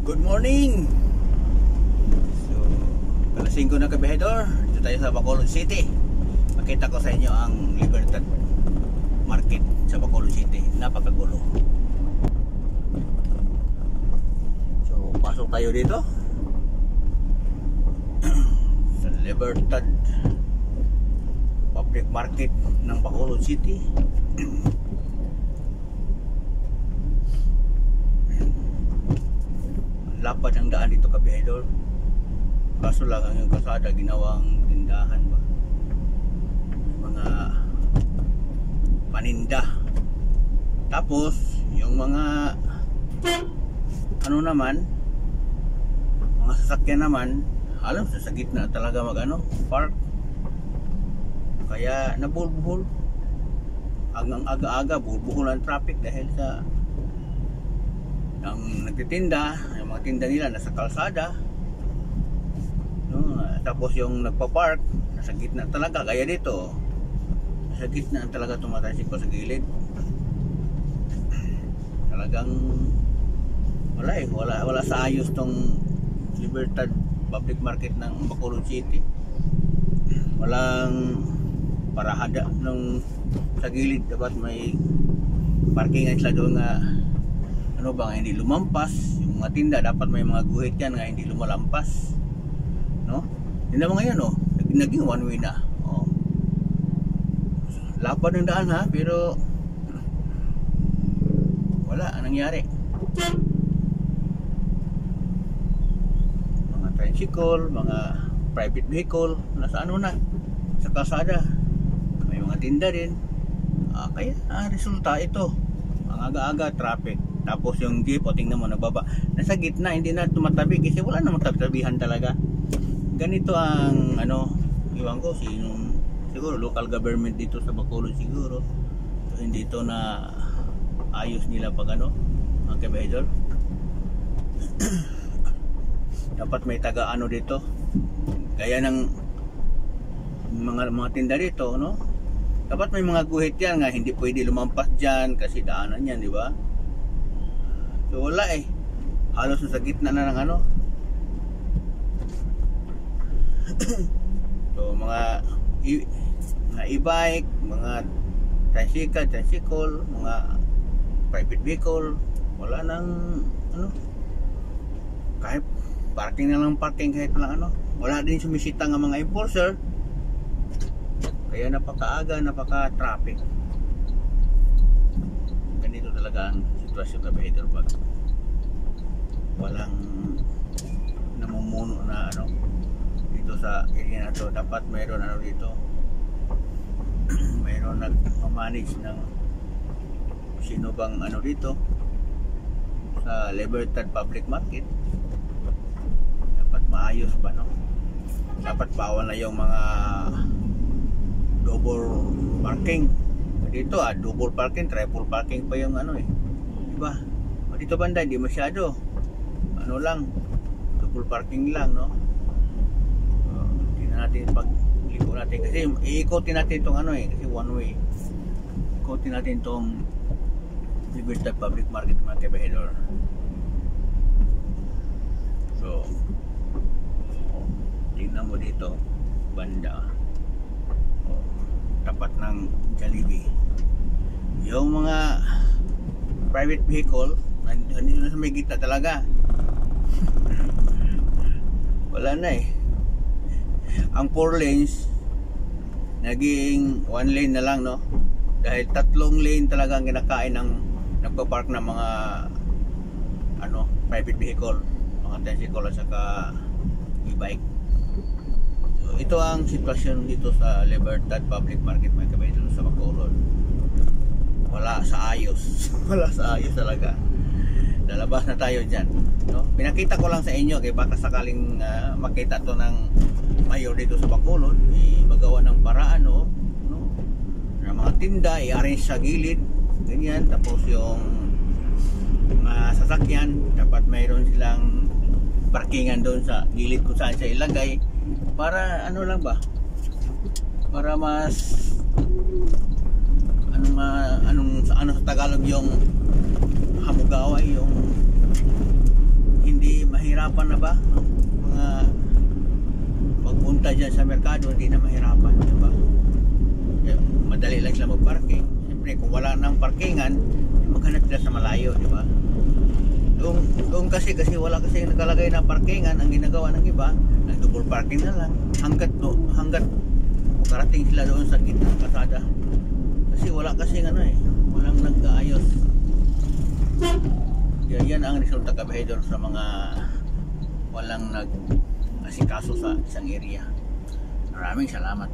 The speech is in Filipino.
Good morning! So, alas 5 na kabihedor. Dito tayo sa Bacolod City. Makita ko sa inyo ang Libertad Market sa Bacolod City. Napakagulo. So, pasok tayo dito sa Libertad Public Market ng Bacolod City. Lapad ang daan dito kabihedor. Kaso lang ang kalsada ginawang tindahan ba. May mga paninda. Tapos yung mga ano naman, mga sasakyan naman, halos sa gitna talaga park. Kaya nabulbuhol. Hanggang aga-aga bulbuhol ang traffic dahil sa ang nagtitinda, yung mga tinda nila nasa kalsada, no? Tapos yung nagpa-park nasa gitna talaga, kaya dito nasa gitna talaga tumatricycle sa gilid. Talagang wala sa ayos tong Libertad Public Market ng Bacolod City. Walang parahada nung sa gilid, dapat may parkingan sila doon nga hindi lumampas. Yung mga tinda dapat may mga guhit yan nga hindi lumalampas, no? Tinda mo ngayon naging one way na. Lapad ng daan pero wala anong nangyari. Mga tricycle, mga private vehicle nasa sa kalsada. May mga tinda din. Kaya resulta ito ang aga-aga traffic. Tapos yung jeep, tingnan mo, nababa. Nasa gitna, hindi na tumatabi kasi wala namang tabi-tabihan talaga. Ganito ang, iwan ko, siguro local government dito sa Bacolod siguro. So, hindi ito na ayos nila pag mga kabihedor. Dapat may taga dito. Gaya ng mga tinda dito, no? Dapat may mga guhit yan nga, hindi pwede lumampas dyan kasi daanan yan, di ba? So wala halos sa gitna na ng so mga e-bike, mga tricycle, mga private vehicle, wala nang kahit parking na lang kahit lang wala din sumisita ng mga enforcer. Kaya napakaaga, napaka-traffic. Ganito talaga ang sitwasyon kabihedor pag walang namumuno na dito sa area na to. Dapat mayroon dito mayroon nag-manage ng sino bang dito sa Libertad Public Market. Dapat maayos pa, dapat bawal na yung mga double parking dito, double parking, triple parking pa yung diba? Dito banda hindi masyado, lang double parking lang, no? Tingnan natin pag liko natin kasi iikotin natin itong kasi one way. Ikotin natin itong Libertad Public Market mga kabihedor. So tingnan mo dito banda, tapat ng Jollibee. Yung mga private vehicle nandito na sa may gitna talaga. Wala na ang 4 lanes naging 1 lane na lang, no? Dahil 3 lane talaga ang kinakain ng nagpa-park ng mga private vehicle, mga tricycle at saka e-bike. Ito ang sitwasyon dito sa Libertad Public Market mga kabihedor sa Bacolod. Wala sa ayos. Wala sa ayos talaga. Lalabas na tayo dyan, no? Pinakita ko lang sa inyo kaya baka sakaling makita to ng mayor dito sa Bacolod, magawa ng paraan, no? Na mga tinda i-arrange sa gilid ganyan. Tapos yung mga sasakyan dapat mayroon silang parkingan doon sa gilid kung saan siya ilagay. Para lang ba? Para mas sa Tagalog yung hamugaway, yung hindi mahirapan na ba mga magpunta dyan sa merkado, hindi na mahirapan, diba? Madali lang sila mag-parking. Siyempre kung wala nang parkingan, maghanap sila sa malayo, diba? Doon kasi wala kasi nakalagay na parkingan. Ang ginagawa ng iba, nag-double parking na lang hanggat makarating sila doon sa gitna ng kalsada. Kasi wala kasi walang nag-aayos. Yan ang resulta kabahedor sa mga walang nag-asikaso sa isang area. Maraming salamat.